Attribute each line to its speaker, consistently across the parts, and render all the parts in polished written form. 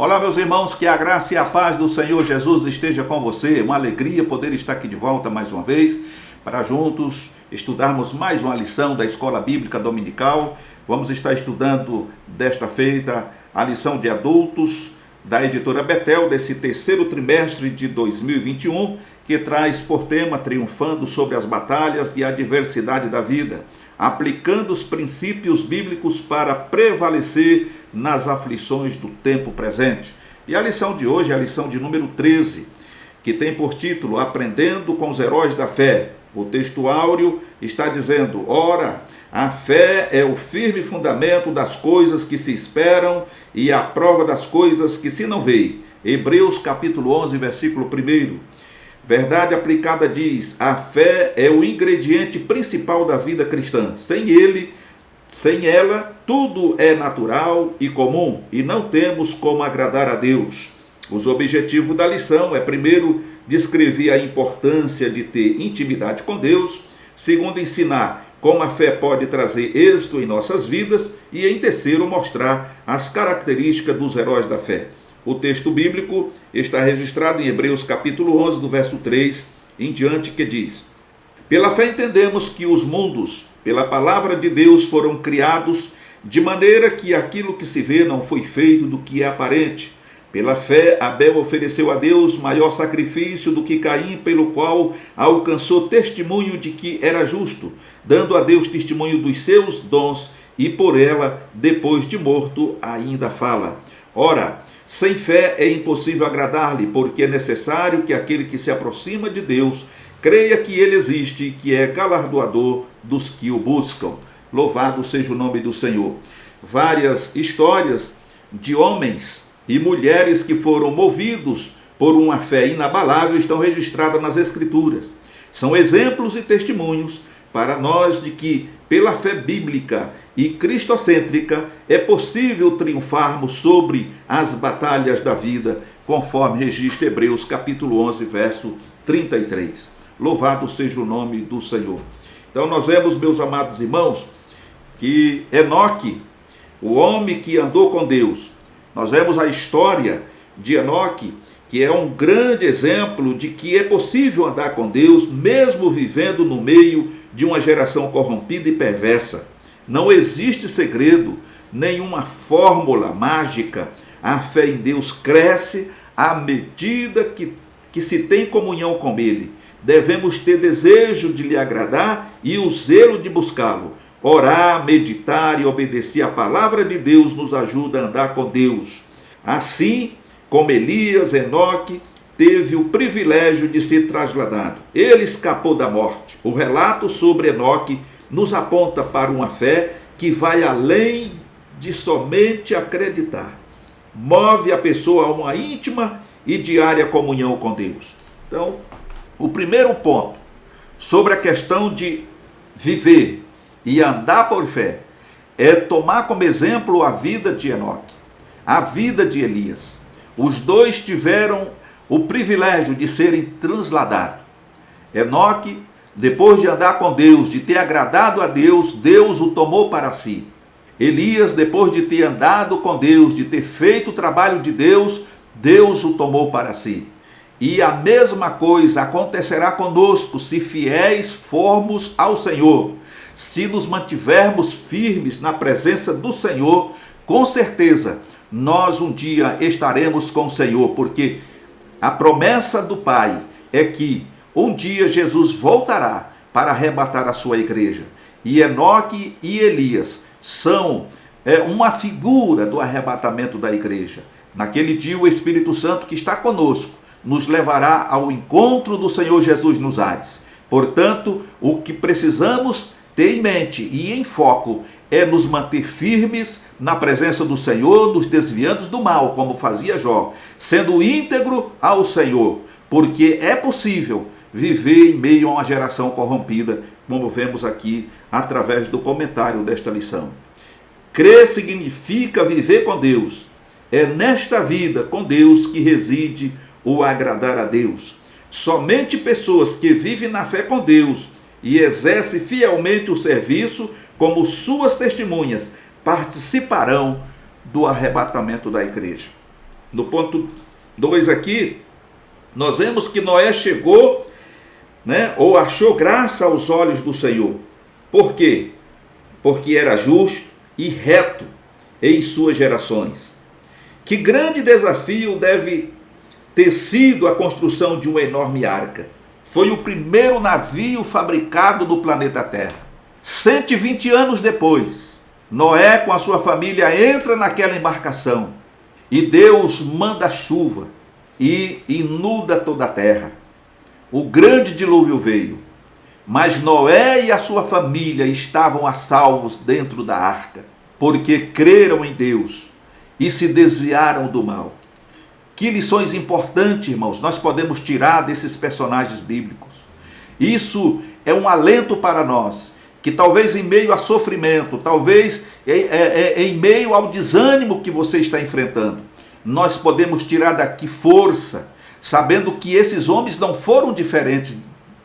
Speaker 1: Olá, meus irmãos, que a graça e a paz do Senhor Jesus esteja com você. Uma alegria poder estar aqui de volta mais uma vez, para juntos estudarmos mais uma lição da Escola Bíblica Dominical. Vamos estar estudando desta feita a lição de adultos da editora Betel, desse terceiro trimestre de 2021, que traz por tema triunfando sobre as batalhas e a adversidade da vida, aplicando os princípios bíblicos para prevalecer nas aflições do tempo presente. E a lição de hoje é a lição de número 13, que tem por título Aprendendo com os Heróis da Fé. O texto áureo está dizendo: ora, a fé é o firme fundamento das coisas que se esperam e a prova das coisas que se não veem. Hebreus capítulo 11, versículo 1. Verdade aplicada diz: a fé é o ingrediente principal da vida cristã. Sem ela, tudo é natural e comum e não temos como agradar a Deus. Os objetivos da lição é, primeiro, descrever a importância de ter intimidade com Deus. Segundo, ensinar como a fé pode trazer êxito em nossas vidas. E, em terceiro, mostrar as características dos heróis da fé. O texto bíblico está registrado em Hebreus capítulo 11, do verso 3 em diante, que diz: pela fé entendemos que os mundos, pela palavra de Deus, foram criados, de maneira que aquilo que se vê não foi feito do que é aparente. Pela fé, Abel ofereceu a Deus maior sacrifício do que Caim, pelo qual alcançou testemunho de que era justo, dando a Deus testemunho dos seus dons, e por ela, depois de morto, ainda fala. Ora, sem fé é impossível agradar-lhe, porque é necessário que aquele que se aproxima de Deus creia que ele existe e que é galardoador dos que o buscam. Louvado seja o nome do Senhor. Várias histórias de homens e mulheres que foram movidos por uma fé inabalável estão registradas nas Escrituras. São exemplos e testemunhos para nós de que, pela fé bíblica e cristocêntrica, é possível triunfarmos sobre as batalhas da vida, conforme registra Hebreus capítulo 11, verso 33. Louvado seja o nome do Senhor. Então nós vemos, meus amados irmãos, que Enoque, o homem que andou com Deus, nós vemos a história de Enoque, que é um grande exemplo de que é possível andar com Deus, mesmo vivendo no meio de uma geração corrompida e perversa. Não existe segredo, nenhuma fórmula mágica. A fé em Deus cresce à medida que se tem comunhão com Ele. Devemos ter desejo de lhe agradar e o zelo de buscá-lo. Orar, meditar e obedecer à palavra de Deus nos ajuda a andar com Deus. Assim como Elias, Enoque teve o privilégio de ser trasladado. Ele escapou da morte. O relato sobre Enoque nos aponta para uma fé que vai além de somente acreditar. Move a pessoa a uma íntima e diária comunhão com Deus. Então, o primeiro ponto sobre a questão de viver e andar por fé é tomar como exemplo a vida de Enoque, a vida de Elias. Os dois tiveram o privilégio de serem transladados. Enoque, depois de andar com Deus, de ter agradado a Deus, Deus o tomou para si. Elias, depois de ter andado com Deus, de ter feito o trabalho de Deus, Deus o tomou para si. E a mesma coisa acontecerá conosco se fiéis formos ao Senhor. Se nos mantivermos firmes na presença do Senhor, com certeza nós um dia estaremos com o Senhor, porque a promessa do Pai é que um dia Jesus voltará para arrebatar a sua igreja. E Enoque e Elias são uma figura do arrebatamento da igreja. Naquele dia o Espírito Santo que está conosco nos levará ao encontro do Senhor Jesus nos ares. Portanto, o que precisamos ter em mente e em foco é nos manter firmes na presença do Senhor, nos desviando do mal, como fazia Jó, sendo íntegro ao Senhor, porque é possível viver em meio a uma geração corrompida, como vemos aqui através do comentário desta lição. Crer significa viver com Deus. É nesta vida com Deus que reside o agradar a Deus. Somente pessoas que vivem na fé com Deus e exercem fielmente o serviço como suas testemunhas participarão do arrebatamento da igreja. no ponto 2 aqui, nós vemos que Noé chegou, ou achou graça aos olhos do Senhor. Por quê? Porque era justo e reto em suas gerações. Que grande desafio deve ter sido a construção de uma enorme arca. Foi o primeiro navio fabricado no planeta Terra. 120 anos depois, Noé com a sua família entra naquela embarcação e Deus manda chuva e inunda toda a terra. O grande dilúvio veio, mas Noé e a sua família estavam a salvos dentro da arca, porque creram em Deus e se desviaram do mal. Que lições importantes, irmãos, nós podemos tirar desses personagens bíblicos. Isso é um alento para nós, que talvez em meio a sofrimento, talvez em meio ao desânimo que você está enfrentando, nós podemos tirar daqui força, sabendo que esses homens não foram diferentes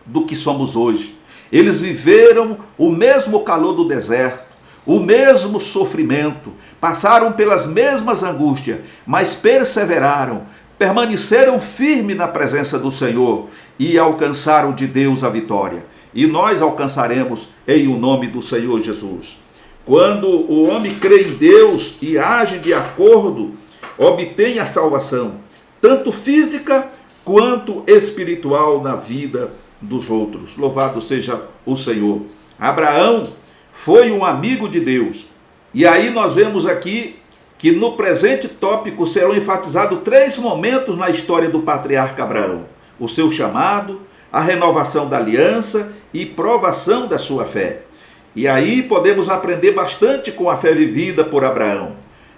Speaker 1: do que somos hoje. Eles viveram o mesmo calor do deserto, o mesmo sofrimento, passaram pelas mesmas angústias, mas perseveraram, permaneceram firmes na presença do Senhor e alcançaram de Deus a vitória. E nós alcançaremos em o nome do Senhor Jesus. Quando o homem crê em Deus e age de acordo, obtém a salvação, tanto física quanto espiritual na vida dos outros. Louvado seja o Senhor. Abraão foi um amigo de Deus. E aí nós vemos aqui que no presente tópico serão enfatizados 3 momentos na história do patriarca Abraão: o seu chamado, a renovação da aliança e provação da sua fé. E aí podemos aprender bastante com a fé vivida por Abraão.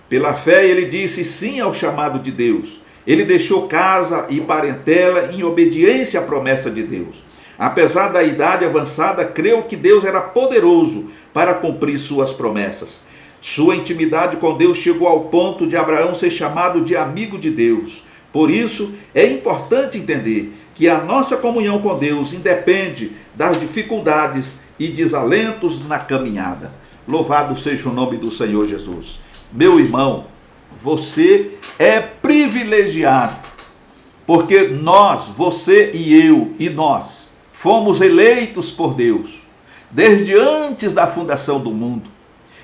Speaker 1: Pela fé ele disse sim ao chamado de Deus. Ele deixou casa e parentela em obediência à promessa de Deus. Apesar da idade avançada, creu que Deus era poderoso para cumprir suas promessas. Sua intimidade com Deus chegou ao ponto de Abraão ser chamado de amigo de Deus. Por isso, é importante entender que a nossa comunhão com Deus independe das dificuldades e desalentos na caminhada. Louvado seja o nome do Senhor Jesus. Meu irmão, você é privilegiado, porque nós, você e eu e nós, fomos eleitos por Deus desde antes da fundação do mundo.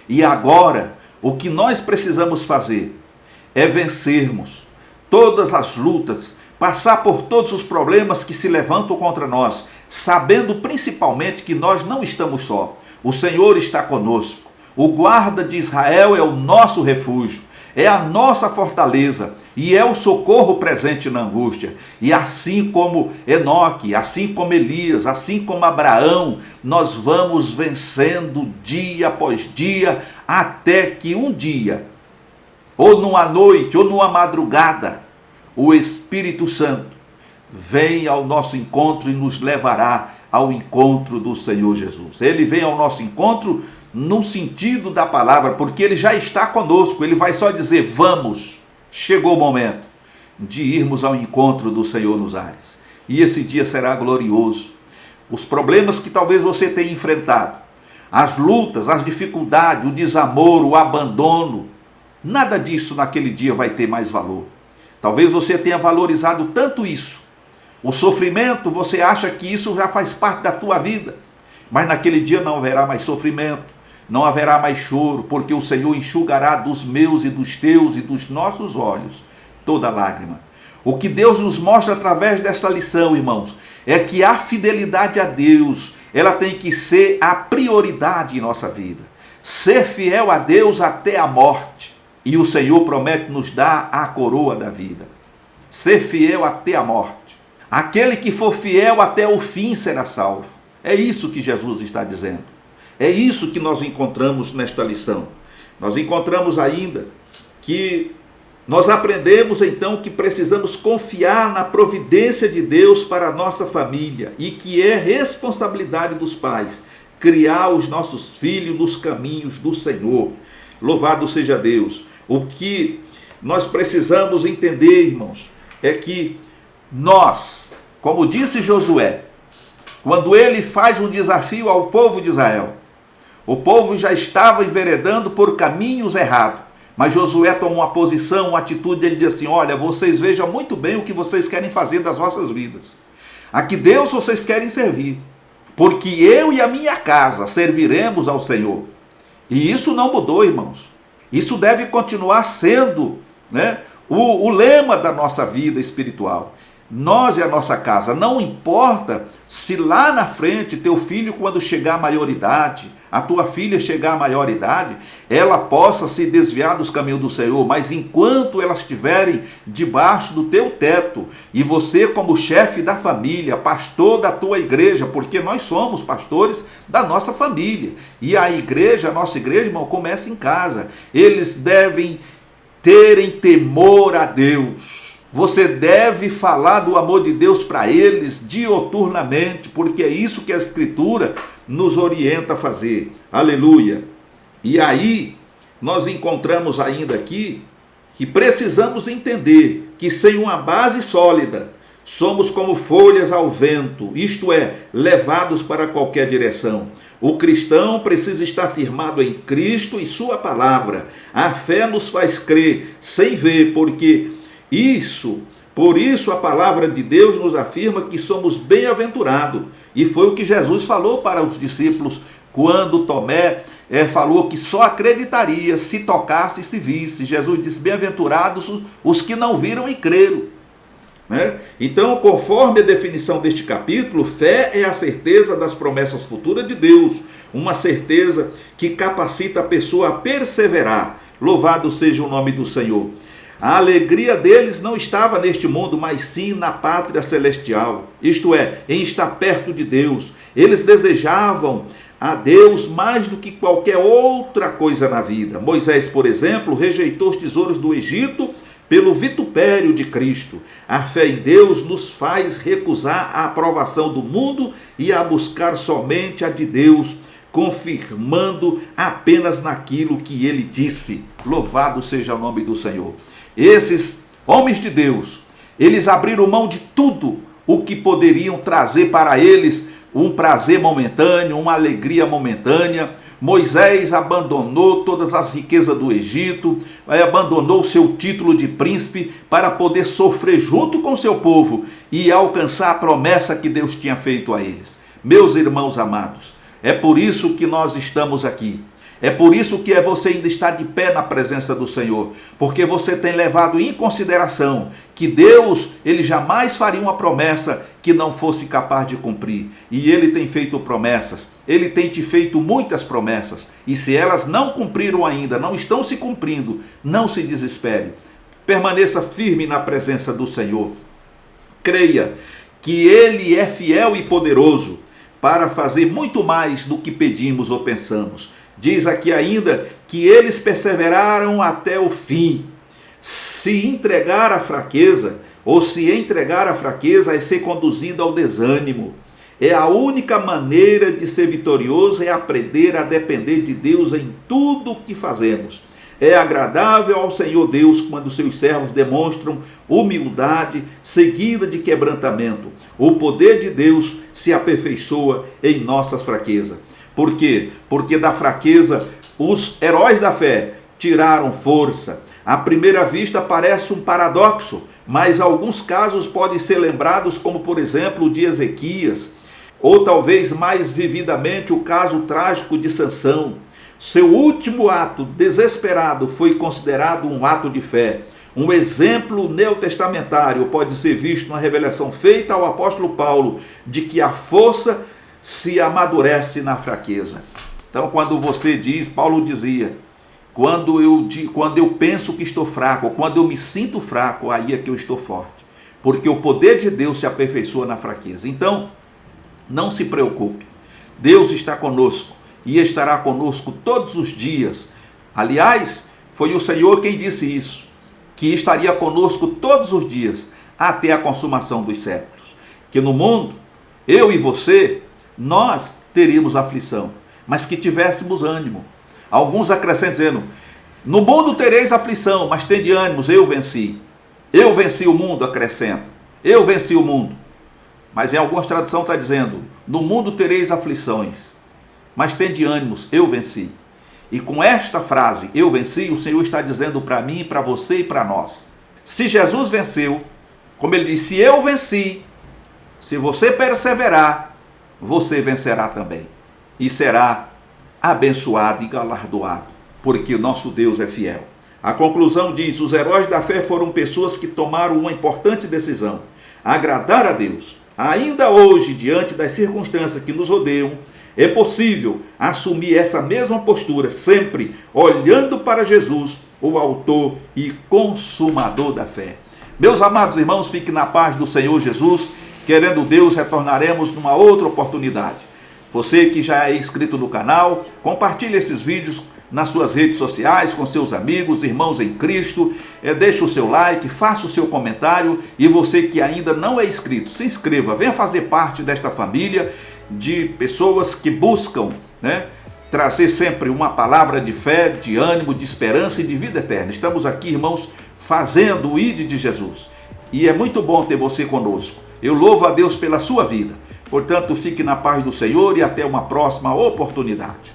Speaker 1: E agora, o que nós precisamos fazer é vencermos todas as lutas, passar por todos os problemas que se levantam contra nós, sabendo principalmente que nós não estamos só. O Senhor está conosco. O guarda de Israel é o nosso refúgio, é a nossa fortaleza e é o socorro presente na angústia. E assim como Enoque, assim como Elias, assim como Abraão, nós vamos vencendo dia após dia, até que um dia, ou numa noite, ou numa madrugada, o Espírito Santo vem ao nosso encontro e nos levará ao encontro do Senhor Jesus. Ele vem ao nosso encontro no sentido da palavra, porque ele já está conosco. Ele vai só dizer: vamos, chegou o momento de irmos ao encontro do Senhor nos ares. E esse dia será glorioso. Os problemas que talvez você tenha enfrentado, as lutas, as dificuldades, o desamor, o abandono, nada disso naquele dia vai ter mais valor. Talvez você tenha valorizado tanto isso. O sofrimento, você acha que isso já faz parte da tua vida. Mas naquele dia não haverá mais sofrimento, não haverá mais choro, porque o Senhor enxugará dos meus e dos teus e dos nossos olhos toda lágrima. O que Deus nos mostra através dessa lição, irmãos, é que a fidelidade a Deus, ela tem que ser a prioridade em nossa vida. Ser fiel a Deus até a morte. E o Senhor promete nos dar a coroa da vida. Ser fiel até a morte. Aquele que for fiel até o fim será salvo. É isso que Jesus está dizendo. É isso que nós encontramos nesta lição. Nós encontramos ainda que nós aprendemos então que precisamos confiar na providência de Deus para a nossa família e que é responsabilidade dos pais criar os nossos filhos nos caminhos do Senhor. Louvado seja Deus. O que nós precisamos entender, irmãos, é que nós, como disse Josué, quando ele faz um desafio ao povo de Israel, o povo já estava enveredando por caminhos errados, Mas Josué toma uma posição, uma atitude, ele diz assim: olha, vocês vejam muito bem o que vocês querem fazer das vossas vidas. A que Deus vocês querem servir, porque eu e a minha casa serviremos ao Senhor. E isso não mudou, irmãos. Isso deve continuar sendo, né, o lema da nossa vida espiritual. Nós e a nossa casa, não importa se lá na frente teu filho, quando chegar à maioridade, a tua filha chegar à maioridade, ela possa se desviar dos caminhos do Senhor, mas enquanto elas estiverem debaixo do teu teto, e você como chefe da família, pastor da tua igreja, porque nós somos pastores da nossa família, e a igreja, a nossa igreja, irmão, começa em casa. Eles devem terem temor a Deus. Você deve falar do amor de Deus para eles dioturnamente, porque é isso que a Escritura nos orienta a fazer. Aleluia! E aí, nós encontramos ainda aqui que precisamos entender que sem uma base sólida, somos como folhas ao vento, isto é, levados para qualquer direção. O cristão precisa estar firmado em Cristo e sua palavra. A fé nos faz crer sem ver, por isso a palavra de Deus nos afirma que somos bem-aventurados. E foi o que Jesus falou para os discípulos quando Tomé falou que só acreditaria se tocasse e se visse. Jesus disse: bem-aventurados os que não viram e creram. Né? Então, conforme a definição deste capítulo, fé é a certeza das promessas futuras de Deus, uma certeza que capacita a pessoa a perseverar. Louvado seja o nome do Senhor. A alegria deles não estava neste mundo, mas sim na pátria celestial, isto é, em estar perto de Deus. Eles desejavam a Deus mais do que qualquer outra coisa na vida. Moisés, por exemplo, rejeitou os tesouros do Egito pelo vitupério de Cristo. A fé em Deus nos faz recusar a aprovação do mundo e a buscar somente a de Deus, confirmando apenas naquilo que ele disse. Louvado seja o nome do Senhor. Esses homens de Deus, eles abriram mão de tudo o que poderiam trazer para eles um prazer momentâneo, uma alegria momentânea. Moisés abandonou todas as riquezas do Egito, abandonou seu título de príncipe para poder sofrer junto com seu povo e alcançar a promessa que Deus tinha feito a eles. Meus irmãos amados, é por isso que nós estamos aqui. É por isso que você ainda está de pé na presença do Senhor, porque você tem levado em consideração que Deus, ele jamais faria uma promessa que não fosse capaz de cumprir. E ele tem feito promessas, ele tem te feito muitas promessas, e se elas não cumpriram ainda, não estão se cumprindo, não se desespere. Permaneça firme na presença do Senhor. Creia que ele é fiel e poderoso para fazer muito mais do que pedimos ou pensamos. Diz aqui ainda que eles perseveraram até o fim. Se entregar à fraqueza, ou se entregar à fraqueza, é ser conduzido ao desânimo. É a única maneira de ser vitorioso, é aprender a depender de Deus em tudo o que fazemos. É agradável ao Senhor Deus quando seus servos demonstram humildade seguida de quebrantamento. O poder de Deus se aperfeiçoa em nossas fraquezas. Por quê? Porque da fraqueza os heróis da fé tiraram força. À primeira vista parece um paradoxo, mas alguns casos podem ser lembrados, como por exemplo o de Ezequias, ou talvez mais vividamente o caso trágico de Sansão. Seu último ato desesperado foi considerado um ato de fé. Um exemplo neotestamentário pode ser visto na revelação feita ao apóstolo Paulo de que a força se amadurece na fraqueza. Então, quando você diz, Paulo dizia, quando eu penso que estou fraco, ou quando eu me sinto fraco, aí é que eu estou forte. Porque o poder de Deus se aperfeiçoa na fraqueza. Então, não se preocupe. Deus está conosco e estará conosco todos os dias. Aliás, foi o Senhor quem disse isso, que estaria conosco todos os dias, até a consumação dos séculos. Que no mundo, eu e você, nós teríamos aflição, mas que tivéssemos ânimo. Alguns acrescentam dizendo, no mundo tereis aflição, mas tende ânimos, eu venci. Eu venci o mundo, acrescenta. Eu venci o mundo. Mas em algumas traduções está dizendo, no mundo tereis aflições, mas tende ânimos, eu venci. E com esta frase, eu venci, o Senhor está dizendo para mim, para você e para nós. Se Jesus venceu, como ele disse, eu venci, se você perseverar, você vencerá também. E será abençoado e galardoado, porque o nosso Deus é fiel. A conclusão diz, os heróis da fé foram pessoas que tomaram uma importante decisão, agradar a Deus. Ainda hoje, diante das circunstâncias que nos rodeiam, é possível assumir essa mesma postura, sempre olhando para Jesus, o autor e consumador da fé. Meus amados irmãos, fiquem na paz do Senhor Jesus. Querendo Deus, retornaremos numa outra oportunidade. Você que já é inscrito no canal, compartilhe esses vídeos nas suas redes sociais, com seus amigos, irmãos em Cristo. Deixe o seu like, faça o seu comentário. E você que ainda não é inscrito, se inscreva. Venha fazer parte desta família de pessoas que buscam, trazer sempre uma palavra de fé, de ânimo, de esperança e de vida eterna. Estamos aqui, irmãos, fazendo o ID de Jesus. E é muito bom ter você conosco. Eu louvo a Deus pela sua vida. Portanto, fique na paz do Senhor e até uma próxima oportunidade.